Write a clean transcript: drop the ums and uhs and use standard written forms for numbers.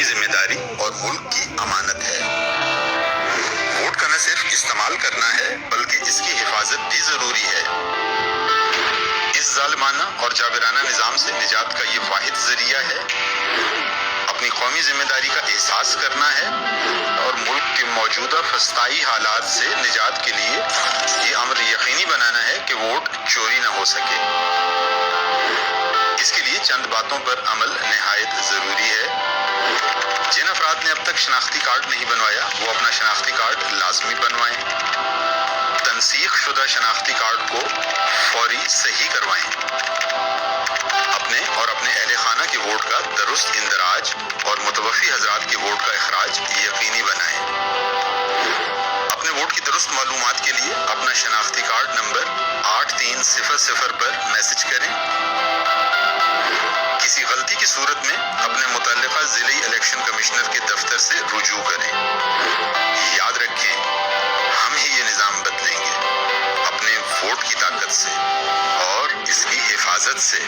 قومی ذمہ داری اور ملک کی امانت ہے۔ ووٹ کا نہ صرف استعمال کرنا ہے بلکہ اس کی حفاظت بھی ضروری ہے۔ اس ظالمانہ اور جابرانہ نظام سے نجات کا یہ واحد ذریعہ ہے۔ اپنی قومی ذمہ داری کا احساس کرنا ہے اور ملک کے موجودہ فسطائی حالات سے نجات کے لیے یہ امر یقینی بنانا ہے کہ ووٹ چوری نہ ہو سکے۔ اس کے لیے چند باتوں پر عمل نہایت ضروری ہے۔ جن افراد نے اب تک شناختی کارڈ نہیں بنوایا وہ اپنا شناختی کارڈ لازمی بنوائیں۔ تنسیخ شدہ شناختی کارڈ کو فوری صحیح کروائیں۔ اپنے اور اپنے اہل خانہ کے ووٹ کا درست اندراج اور متوفی حضرات کے ووٹ کا اخراج یقینی بنائیں۔ اپنے ووٹ کی درست معلومات کے لیے اپنا شناختی کارڈ نمبر 8300 پر میسج کریں۔ کسی غلطی کی صورت میں اپنے متعلقہ ضلعی الیکشن کمشنر کے دفتر سے رجوع کریں۔ یاد رکھیں، ہم ہی یہ نظام بدلیں گے، اپنے ووٹ کی طاقت سے اور اس کی حفاظت سے۔